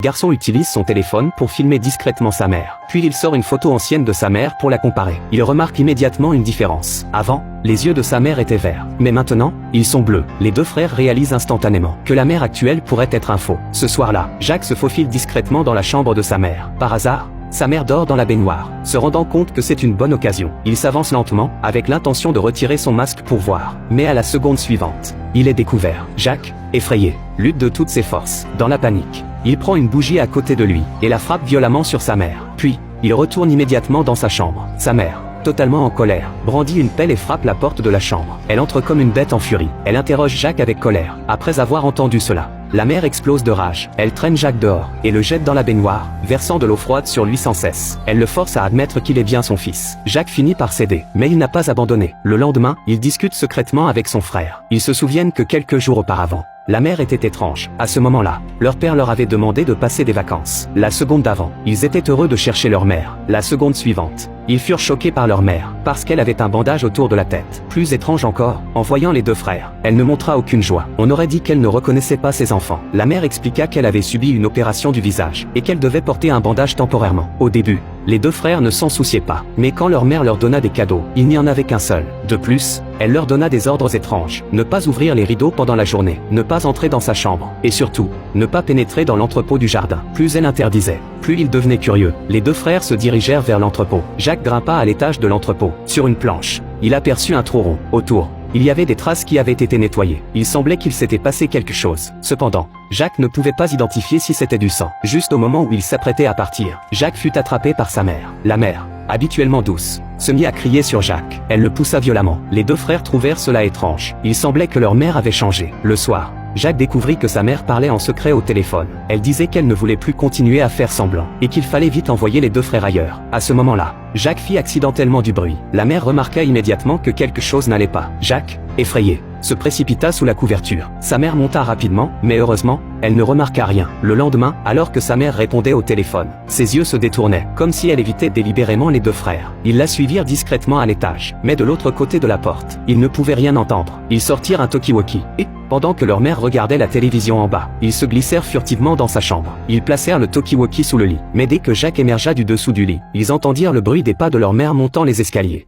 Le garçon utilise son téléphone pour filmer discrètement sa mère. Puis il sort une photo ancienne de sa mère pour la comparer. Il remarque immédiatement une différence. Avant, les yeux de sa mère étaient verts. Mais maintenant, ils sont bleus. Les deux frères réalisent instantanément que la mère actuelle pourrait être un faux. Ce soir-là, Jacques se faufile discrètement dans la chambre de sa mère. Par hasard, sa mère dort dans la baignoire. Se rendant compte que c'est une bonne occasion, il s'avance lentement, avec l'intention de retirer son masque pour voir. Mais à la seconde suivante, il est découvert. Jacques, effrayé, lutte de toutes ses forces. Dans la panique, il prend une bougie à côté de lui, et la frappe violemment sur sa mère. Puis, il retourne immédiatement dans sa chambre. Sa mère, totalement en colère, brandit une pelle et frappe la porte de la chambre. Elle entre comme une bête en furie. Elle interroge Jacques avec colère. Après avoir entendu cela, la mère explose de rage. Elle traîne Jacques dehors, et le jette dans la baignoire, versant de l'eau froide sur lui sans cesse. Elle le force à admettre qu'il est bien son fils. Jacques finit par céder, mais il n'a pas abandonné. Le lendemain, il discute secrètement avec son frère. Ils se souviennent que quelques jours auparavant, la mère était étrange. À ce moment-là, leur père leur avait demandé de passer des vacances. La seconde d'avant, ils étaient heureux de chercher leur mère. La seconde suivante, ils furent choqués par leur mère, parce qu'elle avait un bandage autour de la tête. Plus étrange encore, en voyant les deux frères, elle ne montra aucune joie. On aurait dit qu'elle ne reconnaissait pas ses enfants. La mère expliqua qu'elle avait subi une opération du visage, et qu'elle devait porter un bandage temporairement. Au début, les deux frères ne s'en souciaient pas. Mais quand leur mère leur donna des cadeaux, il n'y en avait qu'un seul. De plus, elle leur donna des ordres étranges. Ne pas ouvrir les rideaux pendant la journée, ne pas entrer dans sa chambre, et surtout, ne pas pénétrer dans l'entrepôt du jardin. Plus elle interdisait, plus ils devenaient curieux. Les deux frères se dirigèrent vers l'entrepôt. Jacques grimpa à l'étage de l'entrepôt. Sur une planche, il aperçut un trou rond. Autour, il y avait des traces qui avaient été nettoyées. Il semblait qu'il s'était passé quelque chose. Cependant, Jacques ne pouvait pas identifier si c'était du sang. Juste au moment où il s'apprêtait à partir, Jacques fut attrapé par sa mère. La mère, habituellement douce, se mit à crier sur Jacques. Elle le poussa violemment. Les deux frères trouvèrent cela étrange. Il semblait que leur mère avait changé. Le soir, Jacques découvrit que sa mère parlait en secret au téléphone. Elle disait qu'elle ne voulait plus continuer à faire semblant, et qu'il fallait vite envoyer les deux frères ailleurs. À ce moment-là, Jacques fit accidentellement du bruit. La mère remarqua immédiatement que quelque chose n'allait pas. Jacques, effrayé, se précipita sous la couverture. Sa mère monta rapidement, mais heureusement, elle ne remarqua rien. Le lendemain, alors que sa mère répondait au téléphone, ses yeux se détournaient, comme si elle évitait délibérément les deux frères. Ils la suivirent discrètement à l'étage, mais de l'autre côté de la porte, ils ne pouvaient rien entendre. Ils sortirent un talkie-walkie, et, pendant que leur mère regardait la télévision en bas, ils se glissèrent furtivement dans sa chambre. Ils placèrent le talkie-walkie sous le lit, mais dès que Jacques émergea du dessous du lit, ils entendirent le bruit des pas de leur mère montant les escaliers.